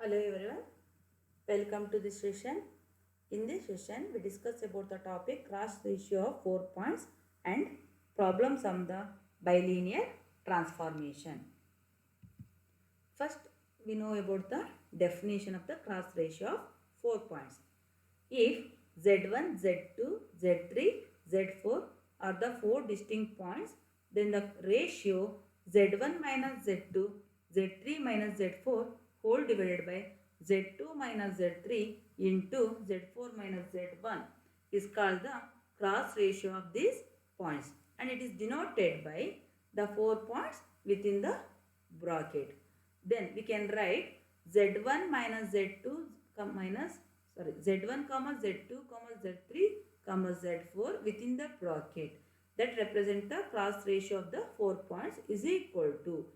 Hello everyone, welcome to this session. In this session, we discuss about the topic cross ratio of 4 points and problems on the bilinear transformation. First, we know about the definition of the cross ratio of 4 points. If Z1, Z2, Z3, Z4 are the 4 distinct points, then the ratio Z1 minus Z2, Z3 minus Z4 whole divided by Z2 minus Z3 into Z4 minus Z1 is called the cross ratio of these points, and it is denoted by the 4 points within the bracket. Then we can write Z1 minus Z2 minus Z1 comma Z2 comma Z3 comma Z4 within the bracket that represent the cross ratio of the 4 points is equal to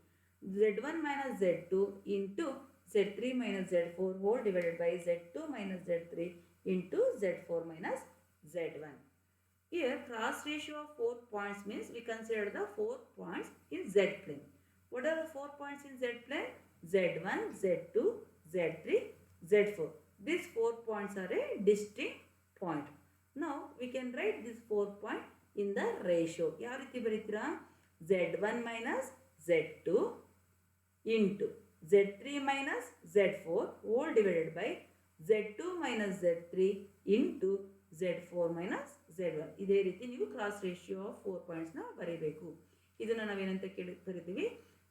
Z1 minus Z2 into Z3 minus Z4 whole divided by Z2 minus Z3 into Z4 minus Z1. Here cross ratio of 4 points means we consider the 4 points in Z plane. What are the 4 points in Z plane? Z1, Z2, Z3, Z4. These 4 points are a distinct point. Now we can write this 4 point in the ratio. ಯಾವ ರೀತಿ ಬರೀತೀರಾ? Z1 minus Z2 into Z3 minus Z4 whole divided by Z2 minus Z3 into Z4 minus Z1. ಇದೇ ರೀತಿ ನೀವು cross ratio of 4 ಪಾಯಿಂಟ್ಸ್ನ ಬರೀಬೇಕು. ಇದನ್ನು ನಾವೇನಂತ ಕರಿತೀವಿ?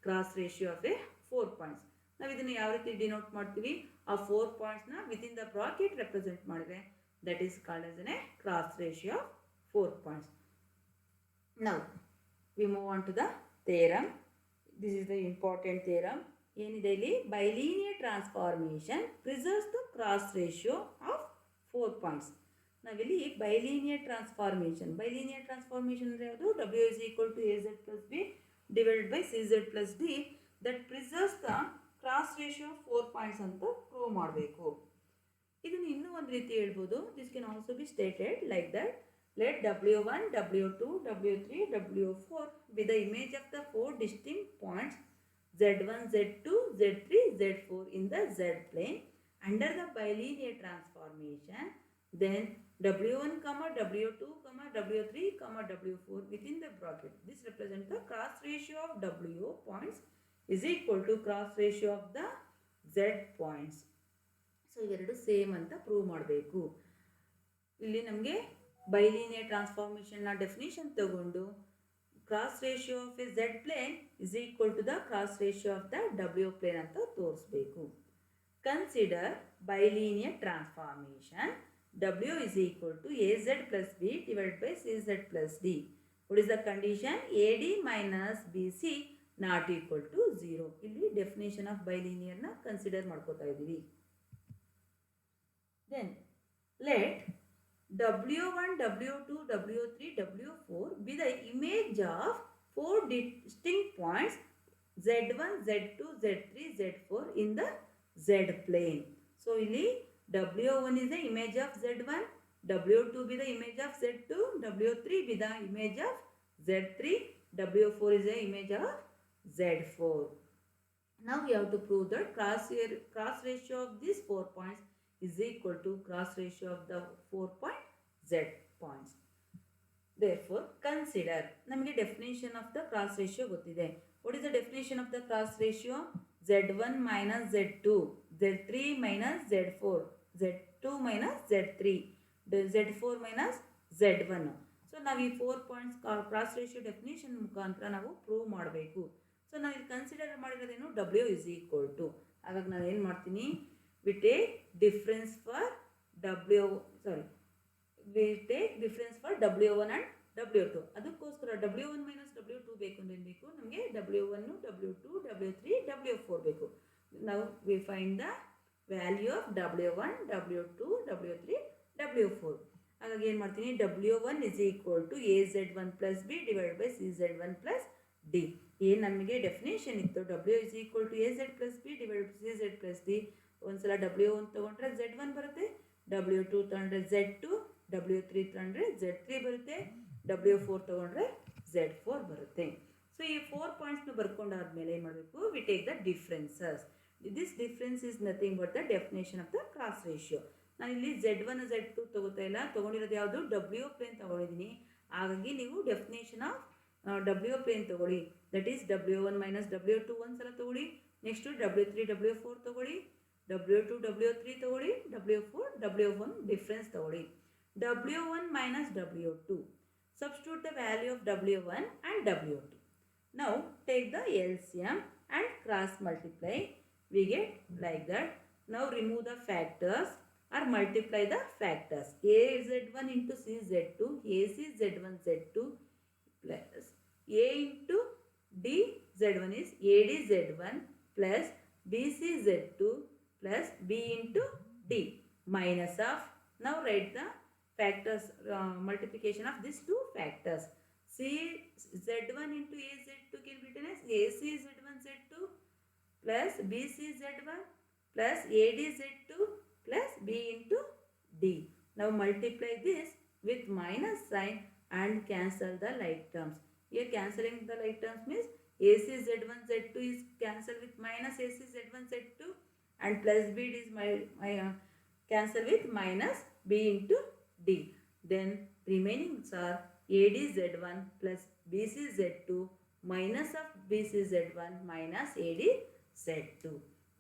Cross ratio of A 4 points. ನಾವು ಇದನ್ನು ಯಾವ ರೀತಿ ಡಿನೋಟ್ ಮಾಡ್ತೀವಿ? ಆ 4 ಪಾಯಿಂಟ್ಸ್ನ ವಿತಿನ್ ದ ಬ್ರಾಕೆಟ್ ರೆಪ್ರೆಸೆಂಟ್ ಮಾಡಿದ್ರೆ that is called as A cross ratio of 4 points. Now we move on to the theorem. This is the important theorem. ಏನಿದೆ ಇಲ್ಲಿ? Bilinear transformation preserves the cross ratio of 4 points. ನಾವಿಲ್ಲಿ bilinear transformation ಅಂದರೆ ಯಾವುದು? W is equal to AZ plus B divided by CZ plus D that preserves the cross ratio of 4 points ಅಂತ prove ಮಾಡಬೇಕು. ಇದನ್ನು ಇನ್ನೂ ಒಂದು ರೀತಿ ಹೇಳ್ಬೋದು. This can also be stated like that. Let W1, W2, W3, W4 be the image of the 4 distinct points Z1, Z2, Z3, Z4 in the Z plane under the bilinear transformation. Then W1, W2, W3, W4 within the bracket. This represents the cross ratio of W points is equal to cross ratio of the Z points. So ಇವೆರಡು same ಅಂತ prove ಮಾಡಬೇಕು. ಇಲ್ಲಿ ನಮಗೆ bilinear ಟ್ರಾನ್ಸ್ಫಾರ್ಮೇಷನ್ನ definition ತಗೊಂಡು cross ratio of a Z plane is equal to the cross ratio of the W plane ಅಂತ ತೋರಿಸ್ಬೇಕು. Consider bilinear transformation W is equal to AZ plus B divided by CZ plus D. What is the condition? AD minus BC not equal to 0. ಇಲ್ಲಿ definition of ಬೈಲೀನಿಯರ್ನ consider ಮಾಡ್ಕೋತಾ ಇದ್ದೀವಿ. Then let W1, W2, W3, W4 be the image of 4 distinct points Z1, Z2, Z3, Z4 in the Z plane. So ಇಲ್ಲಿ W1 is the image of Z1, W2 be the image of Z2, W3 be the image of Z3, W4 is the image of Z4. Now we have to prove that cross ratio of these 4 points is equal to cross ratio of the 4 point Z points. Therefore, consider, ನಮಗೆ definition of the cross ratio ಗೊತ್ತಿದೆ. What is the definition of the cross ratio? Z1 minus Z2, Z3 minus Z4, Z2 minus Z3, Z4 minus Z1. So ನಾವು ಈ 4 points cross ratio definition ಮುಖಾಂತರ ನಾವು prove ಮಾಡಬೇಕು. So ನಾವು ಇಲ್ಲಿ consider ಮಾಡಿರೋದೇನು? W is equal to. ಹಾಗಾಗಿ ನಾನು ಏನು ಮಾಡ್ತೀನಿ? we take difference for W1 and W2. ಅದಕ್ಕೋಸ್ಕರ W1 minus W2 ಬೇಕು ಅಂದರೆ ಏನು ಬೇಕು? ನಮಗೆ W1, W2, W3, W4 ಬೇಕು. ನಾವು we find the value of W1, W2, W3, W4. ಹಾಗಾಗಿ ಏನು ಮಾಡ್ತೀನಿ? W1 is equal to AZ1 plus B divided by CZ1 plus D. ಏನು ನಮಗೆ ಡೆಫಿನೇಷನ್ ಇತ್ತು? W is equal to AZ plus B divided by CZ plus D. ಒಂದ್ಸಲ W1 ತೊಗೊಂಡ್ರೆ Z1 ಬರುತ್ತೆ, W2 ತೊಗೊಂಡ್ರೆ Z2, W3 ತೊಗೊಂಡ್ರೆ Z3 ಬರುತ್ತೆ, W4 ತೊಗೊಂಡ್ರೆ Z4 ಬರುತ್ತೆ. ಸೊ ಈ 4 ಪಾಯಿಂಟ್ಸ್ನ ಬರ್ಕೊಂಡಾದ್ಮೇಲೆ ಏನು ಮಾಡಬೇಕು? We take the differences. This difference is nothing but the definition of the cross ratio. ನಾನು ಇಲ್ಲಿ Z1 Z2 ತಗೋತಾ ಇಲ್ಲ, ತೊಗೊಂಡಿರೋದು ಯಾವುದು W ಪ್ಲೇನ್ ತೊಗೊಂಡಿದ್ದೀನಿ. ಹಾಗಾಗಿ ನೀವು ಡೆಫಿನೇಷನ್ ಆಫ್ W ಪ್ಲೇನ್ ತೊಗೊಳ್ಳಿ. That is W1 minus W2 ಒಂದ್ಸಲ ತೊಗೊಳ್ಳಿ. ನೆಕ್ಸ್ಟು W3 W4 ತೊಗೊಳ್ಳಿ, W2 W3 ತೊಗೊಳ್ಳಿ, W4 W1 ಡಿಫ್ರೆನ್ಸ್ ತೊಗೊಳ್ಳಿ. W1 minus W2. Substitute the value of W1 and W2. Now take the LCM and cross multiply. We get like that. Now remove the factors or multiply the factors. AZ1 into CZ2, ACZ1 Z2 plus A into DZ1 is ADZ1 plus BCZ2 plus B into D minus of. Now write the factors, multiplication of these two factors. Z1 into AZ2 can be written as ACZ1 Z2 plus BCZ1 plus ADZ2 plus B into D. Now multiply this with minus sign and cancel the like terms. Here cancelling the like terms means ACZ1 Z2 is cancelled with minus ACZ1 Z2 and plus B is cancel with minus B into D. Then remaining are ADZ1 plus BCZ2 minus of BCZ1 minus ADZ2.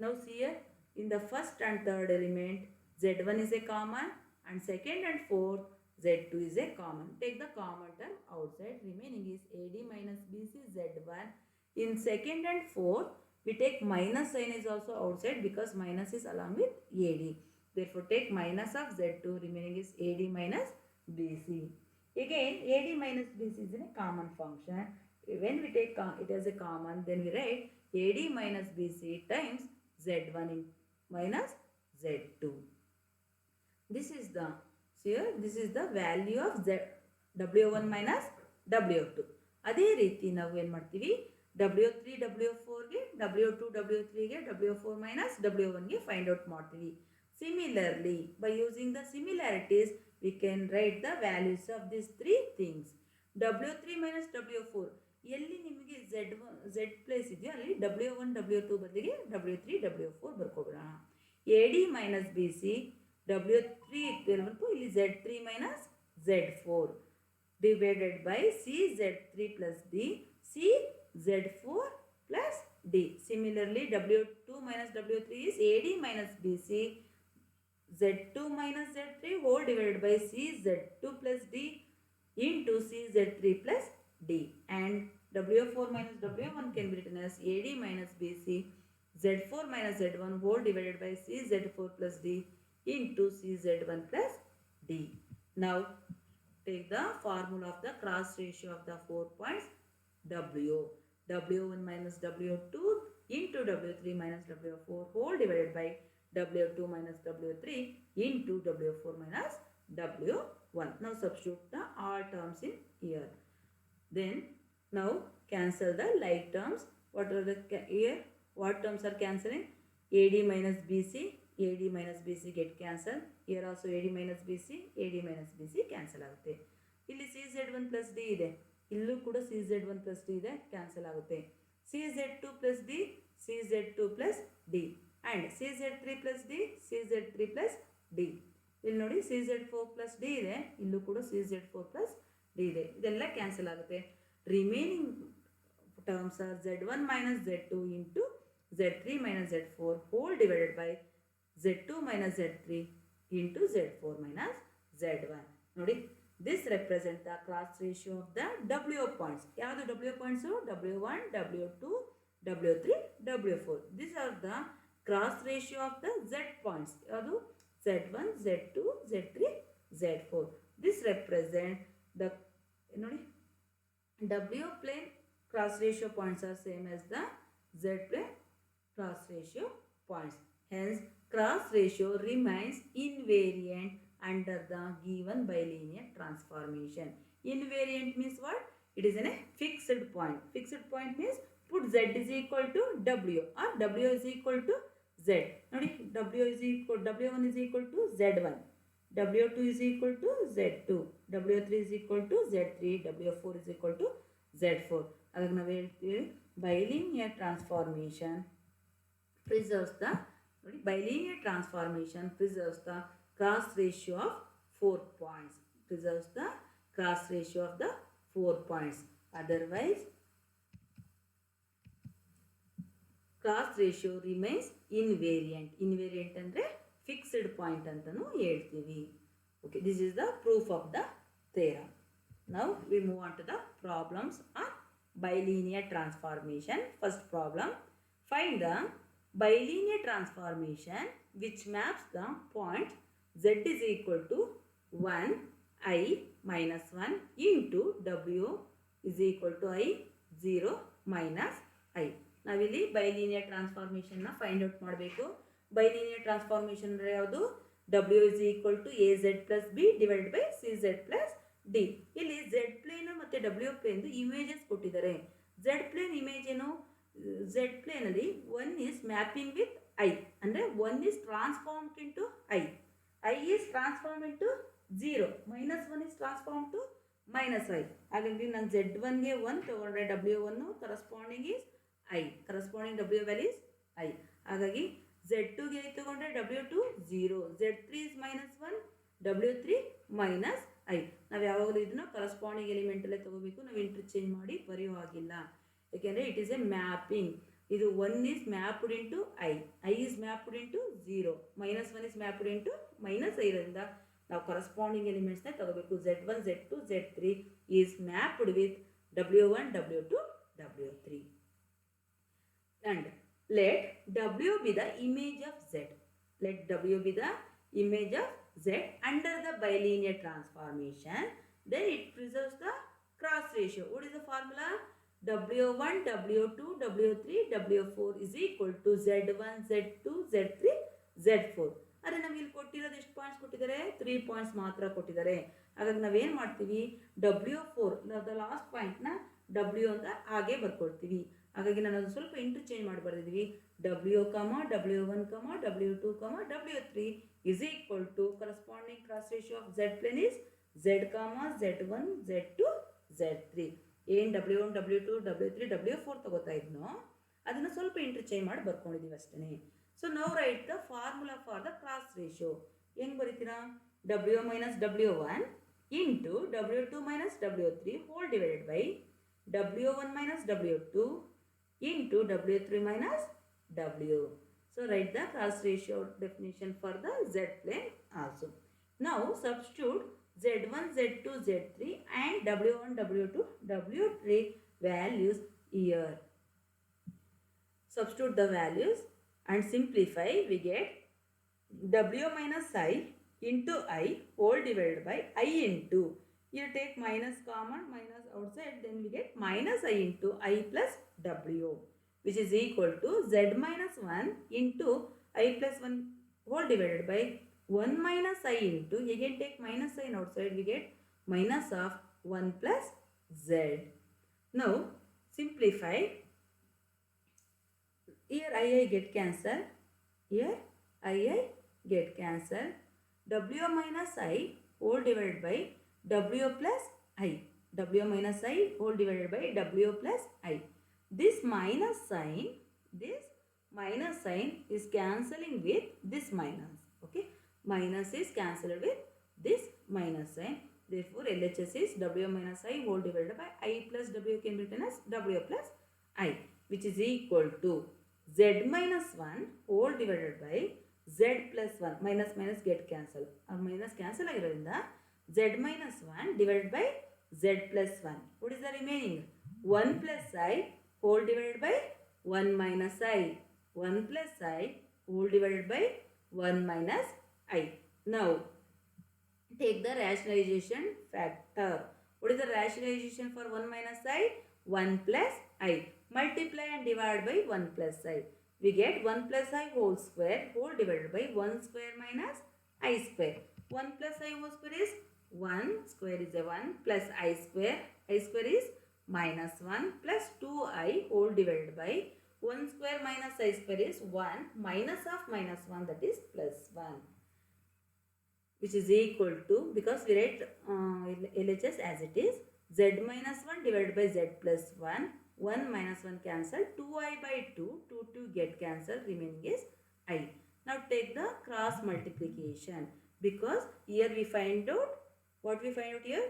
Now see here in the first and third element Z1 is a common and second and fourth Z2 is a common. Take the common term outside. Remaining is AD minus BCZ1. In second and fourth we take minus sign is also outside because minus is along with AD. Therefore, take minus of Z2, remaining is AD minus BC. Again, AD minus BC is in a common function. When we take it as a common, then we write AD minus BC times Z1 minus Z2. This is the, here, this is the value of W1 minus W2. ಅದೇ ರೀತಿ ನಾವು ಏನು ಮಾಡ್ತೀವಿ, W3 W4ಗೆ, W2 W3ಗೆ, W4 minus W1ಗೆ find out ಮಾಡ್ತೀವಿ. Similarly, by using the similarities, we can write the values of these three things. W3 minus W4, ಎಲ್ಲಿ ನಿಮಗೆ Z ಪ್ಲೇಸ್ ಇದೆಯೋ ಅಲ್ಲಿ W1 W2 ಬದಲಿಗೆ W3 W4 ಬರ್ಕೊಬಿಡೋಣ. AD minus BC, W3 ಇರಬೇಕು, ಇಲ್ಲಿ Z3 minus Z4 divided by CZ3 plus D, CZ4 plus D. Similarly, W2 minus W3 is AD minus BC, Z2 minus Z3 whole divided by CZ2 plus D into CZ3 plus D, and W4 minus W1 can be written as AD minus BC, Z4 minus Z1 whole divided by CZ4 plus D into CZ1 plus D. Now take the formula of the cross ratio of the 4 points W. W1 minus W2 into W3 minus W4 whole divided by W2 minus W3 into W4 minus W1. Now substitute the all terms in here. Then now cancel the like terms. What are the here? What terms are cancelling? AD minus BC, AD minus BC get cancelled. Here also AD minus BC, AD minus BC cancel ಆಗುತ್ತೆ. ಇಲ್ಲಿ CZ1 plus D ಇದೆ, ಇಲ್ಲೂ ಕೂಡ CZ1 plus D ಇದೆ, cancel ಆಗುತ್ತೆ. CZ2 plus D, CZ2 plus D and CZ3 plus D, CZ3 plus D. ಇಲ್ಲಿ ನೋಡಿ CZ4 plus D ಇದೆ, ಇಲ್ಲೂ ಕೂಡ CZ4 plus D ಇದೆ, ಇದೆಲ್ಲ ಕ್ಯಾನ್ಸಲ್ ಆಗುತ್ತೆ. Remaining terms are Z1 minus Z2 into Z3 minus Z4 whole divided by Z2 minus Z3 into Z4 minus Z1. ನೋಡಿ, this represent the cross ratio of the W points. ಯಾವುದು W points? W1, W2, W3, W4. These are the cross ratio of the Z points. ಯಾವುದು? Z1, Z2, Z3, Z4. This represent the, ನೋಡಿ, W plane cross ratio points are same as the Z plane cross ratio points. Hence, cross ratio remains invariant under the given bilinear transformation. Invariant means what? It is in a fixed point. Fixed point means put Z is equal to W or W is equal to Z. Nodi, W1 is equal to Z1. W2 is equal to Z2. W3 is equal to Z3. W4 is equal to Z4. Adag ನಾವು ಹೇಳ್ತೀವಿ bilinear transformation preserves the bilinear transformation preserves the cross ratio of 4 points, preserves the cross ratio of the 4 points. Otherwise cross ratio remains invariant. Invariant andre fixed point antanu ಹೇಳ್ತೀವಿ. Okay, this is the proof of the theorem. Now we move on to the problems on bilinear transformation. First problem, find the bilinear transformation which maps the point z is equal to 1 I minus 1 into w is equal to I 0 minus I. ನಾವಿಲ್ಲಿ bilinear transformation ನ find out ಮಾಡಬೇಕು. bilinear transformation ಅಂದರೆ ಯಾವುದು? w is equal to az plus b divided by cz plus d. ಇಲ್ಲಿ z plane ಮತ್ತು w plane images ಕೊಟ್ಟಿದ್ದಾರೆ. z plane image ಏನು? z plane ಅಲ್ಲಿ 1 is mapping with I ಅಂದರೆ 1 is transformed into I is transformed into 0, minus 1 is transformed to minus I. ಹಾಗಾಗಿ ನಾನು z1 ಗೆ 1 ತಗೊಂಡ್ರೆ w1 corresponding is I, corresponding w value is I. ಹಾಗಾಗಿ z2 ಗೆ ತಗೊಂಡ್ರೆ w2 0, z3 is minus 1, w3 minus I. ನಾವು ಯಾವಾಗಲೂ ಇದನ್ನು ಕರೆಸ್ಪಾಂಡಿಂಗ್ ಎಲಿಮೆಂಟ್ ಅಲ್ಲೇ ತಗೋಬೇಕು, ನಾವು ಇಂಟರ್ಚೇಂಜ್ ಮಾಡಿ ಬರೆಯೋ ಹಾಗಿಲ್ಲ. ಯಾಕೆಂದರೆ ಇಟ್ ಈಸ್ ಎ ಮ್ಯಾಪಿಂಗ್. ಇದು 1 is mapped into I is mapped into 0, minus 1 is mapped into minus I ಇರೋದ್ರಿಂದ ನಾವು ಕರೆಸ್ಪಾಂಡಿಂಗ್ ಎಲಿಮೆಂಟ್ಸ್ನೇ ತಗೋಬೇಕು. z1 z2 z3 is mapped with w1 w2 w3. And let w be the image of z. Let w be the image of z under the bilinear transformation. Then it preserves the cross ratio. What is the formula? w1 w2 w3 w4 is equal to z1 z2 z3 z4. ಅದೇ ನಮ್ಗೆ ಇಲ್ಲಿ ಕೊಟ್ಟಿರೋದು ಎಷ್ಟು points ಕೊಟ್ಟಿದ್ದಾರೆ? 3 points ಮಾತ್ರ ಕೊಟ್ಟಿದ್ದಾರೆ. ಹಾಗಾಗಿ ನಾವೇನು ಮಾಡ್ತೀವಿ? w4 ದ ಲಾಸ್ಟ್ ಪಾಯಿಂಟ್ನ w ಅಂತ ಹಾಗೆ ಬರ್ಕೊಡ್ತೀವಿ. ಹಾಗಾಗಿ ನಾನು ಅದು ಸ್ವಲ್ಪ ಇಂಟರ್ಚೇಂಜ್ ಮಾಡಿ ಬರೆದಿದ್ವಿ. w, w1, w2, w3 is equal to corresponding cross ratio of z plane is z, z1, z2, z3. ಏನು w1, w2, w3, w4 ತಗೋತಾ ಇದ್ನೋ ಅದನ್ನು ಸ್ವಲ್ಪ ಇಂಟರ್ಚೇಂಜ್ ಮಾಡಿ ಬರ್ಕೊಂಡಿದ್ದೀವಿ ಅಷ್ಟೇ. ಸೊ ನಾವು right the formula for the cross ratio. ಹೆಂಗೆ ಬರೀತೀರಾ? w minus w1 into w2 minus w3 whole divided by w1 minus w2 into w3 minus w. So write the cross ratio definition for the z plane also. Now substitute z1 z2 z3 and w1 w2 w3 values here. Substitute the values and simplify. We get w minus I into I whole divided by I into, here take minus common, minus outside, then we get minus I into I plus w, which is equal to z minus 1 into I plus 1 whole divided by 1 minus I into, again take minus sign outside, we get minus of 1 plus z. Now simplify. Here I get cancelled, here I get cancelled. W minus I whole divided by W plus I. W minus I whole divided by W plus I. This minus sign is cancelling with this minus. Okay, minus is cancelled with this minus sign. Therefore LHS is W minus I whole divided by I plus W can be written as W plus I, which is equal to Z minus 1 whole divided by z plus 1. Minus minus get cancel. Minus cancel ಆಗಿರೋದ್ರಿಂದ z minus 1 divided by z plus 1. What is the remaining? 1 plus I whole divided by 1 minus I. 1 plus I whole divided by 1 minus I. Now take the rationalization factor. What is the rationalization for 1 minus I? 1 plus I. Multiply and divide by 1 plus I. We get 1 plus I whole square whole divided by 1 square minus I square. 1 plus I whole square is 1 square is a 1 plus I square is minus 1 plus 2I whole divided by 1 square minus I square is 1 minus of minus 1, that is plus 1, which is equal to, because we write LHS as it is, z minus 1 divided by z plus 1 1 minus 1 cancel, 2i by 2, 2 get cancelled, remaining is I. Now take the cross multiplication, because here we find out, what we find out here?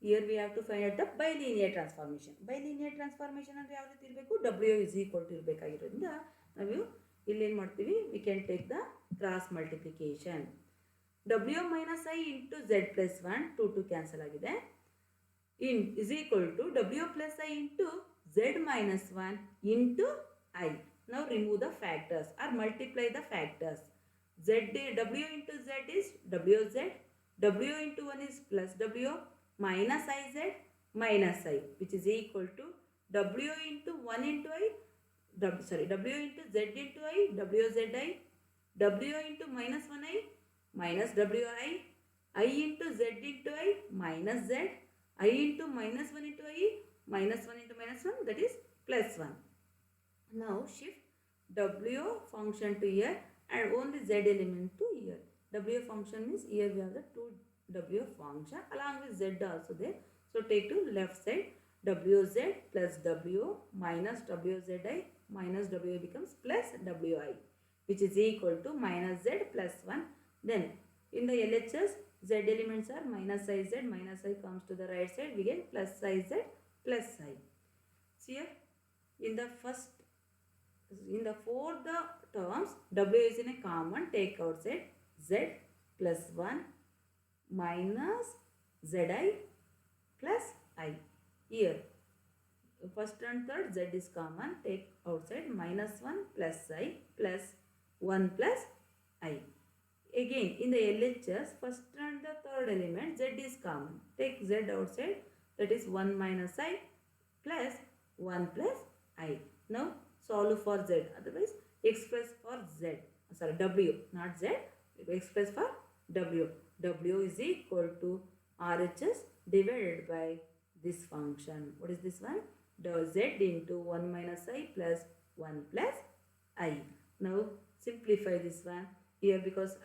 Here we have to find out the bilinear transformation. Bilinear transformation ಅಂದರೆ ಯಾವ ರೀತಿ ಇರಬೇಕು? W is equal to ಇರಬೇಕಾಗಿರೋದ್ರಿಂದ ನಾವು ಇಲ್ಲಿ ಏನು ಮಾಡ್ತೀವಿ? We can take the cross multiplication. W minus I into Z plus 1, 2 cancel ಆಗಿದೆ. In is equal to W plus I into Z minus 1 into I. Now remove the factors or multiply the factors. W into Z is WZ. W into 1 is plus W minus IZ minus I, which is equal to W into 1 into I, W into Z into I, WZI, W into minus 1I minus WI, I into Z into I minus Z, I into minus 1 into I minus 1 into minus 1, that is plus 1. Now shift W function to here and only Z element to here. W function means here we have the 2 W function along with Z also there. So take to left side, WZ plus W minus WZI minus W becomes plus WI, which is equal to minus Z plus 1. Then in the LHS, Z elements are minus IZ, minus I comes to the right side, we get plus IZ plus I. See here, in the fourth terms, W is in a common, take outside Z plus 1 minus Zi plus I. Here, first and third Z is common, take outside minus 1 plus I plus 1 plus I. Again, in the LHS, first and the third element Z is common, take Z outside, that is 1 minus I plus 1 plus I. Now solve for Z, otherwise express for Z, W, not Z, express for W. W is equal to RHS divided by this function. What is this one? Z into 1 minus I plus 1 plus I. Now simplify this one here, because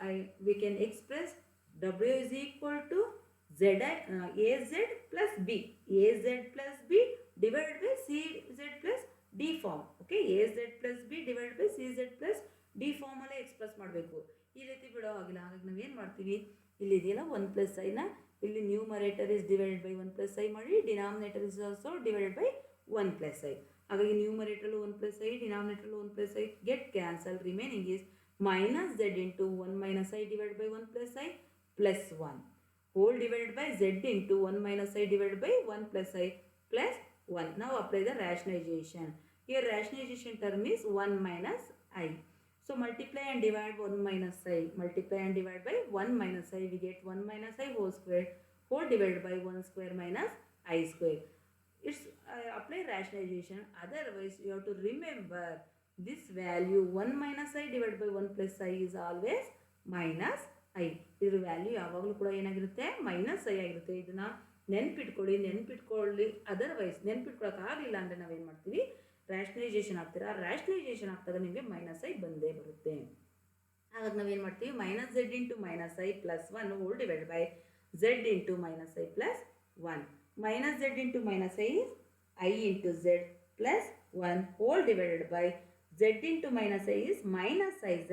we can express W is equal to AZ plus B. AZ plus B divided by CZ plus D form. Okay, AZ plus B divided by CZ plus D form ಅಲ್ಲೇ express ಮಾಡಬೇಕು. ಈ ರೀತಿ ಬಿಡೋ ಆಗಿಲ್ಲ. ಹಾಗಾಗಿ ನಾವು ಏನು ಮಾಡ್ತೀವಿ, ಇಲ್ಲಿ ಇದೆಯಲ್ಲ 1 ಪ್ಲಸ್ ಐನ ಇಲ್ಲಿ numerator is divided by 1 plus I ಮಾಡಿ, denominator is also divided by 1 plus I. ಹಾಗಾಗಿ ನ್ಯೂಮರೇಟರ್ಲು 1 ಪ್ಲಸ್ ಐ, ಡಿನಾಮಿನೇಟರ್ಲು 1 plus I get cancel, remaining is minus Z into 1 minus I divided by 1 plus I plus 1 whole divided by Z into 1 minus I divided by 1 plus I plus 1. Now apply the rationalization. Here rationalization term is 1 minus I. So multiply and divide 1 minus I. Multiply and divide by 1 minus I. We get 1 minus I whole square whole divided by 1 square minus I square. It's apply rationalization. Otherwise you have to remember this value 1 minus I divided by 1 plus I is always minus I. ಇದರ value ಯಾವಾಗಲೂ ಕೂಡ ಏನಾಗಿರುತ್ತೆ, minus I ಆಗಿರುತ್ತೆ. ಇದನ್ನು ನೆನ್ಪಿಟ್ಕೊಳ್ಳಿ. Otherwise ನೆನ್ಪಿಟ್ಕೊಳ್ಳೋಕ್ಕಾಗಲಿಲ್ಲ ಅಂದರೆ ನಾವೇನು ಮಾಡ್ತೀವಿ, ರ್ಯಾಷನಲೈಸೇಷನ್ ಆಗ್ತೀರಾ. ರ್ಯಾಷನಲೈಸೇಷನ್ ಆಗ್ತಾಗ ನಿಮಗೆ ಮೈನಸ್ ಐ ಬಂದೇ ಬರುತ್ತೆ. ಹಾಗಾಗಿ ನಾವೇನು ಮಾಡ್ತೀವಿ, minus Z into minus I plus 1 hole divide by Z into minus I plus 1. Minus Z into minus I is I into Z plus 1 whole divided by Z into minus I is minus IZ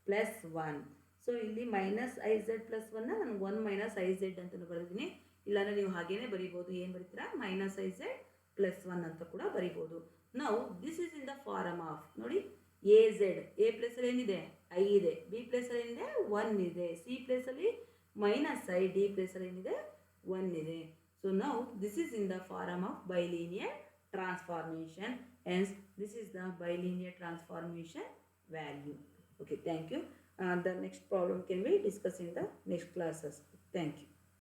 plus 1. So ಇಲ್ಲಿ minus IZ plus 1 ನಾನು 1 minus IZ ಅಂತಲೂ ಬರೆದಿದ್ದೀನಿ. ಇಲ್ಲಾಂದರೆ ನೀವು ಹಾಗೇನೆ ಬರಿಬೋದು. ಏನು ಬರೀತೀರಾ, minus IZ plus 1 ಅಂತ ಕೂಡ ಬರಿಬೋದು. Now this is in the form of, ನೋಡಿ AZ, A ಪ್ಲೇಸಲ್ಲಿ ಏನಿದೆ, ಐ ಇದೆ. ಬಿ ಪ್ಲೇಸಲ್ಲಿ ಏನಿದೆ, 1 ಇದೆ. ಸಿ ಪ್ಲೇಸಲ್ಲಿ ಮೈನಸ್ ಐ, ಡಿ ಪ್ಲೇಸಲ್ಲಿ ಏನಿದೆ, 1 ಇದೆ. So now this is in the form of bilinear transformation. Hence this is the bilinear transformation value. Okay, thank you. The next problem can be discussed in the next classes. Thank you.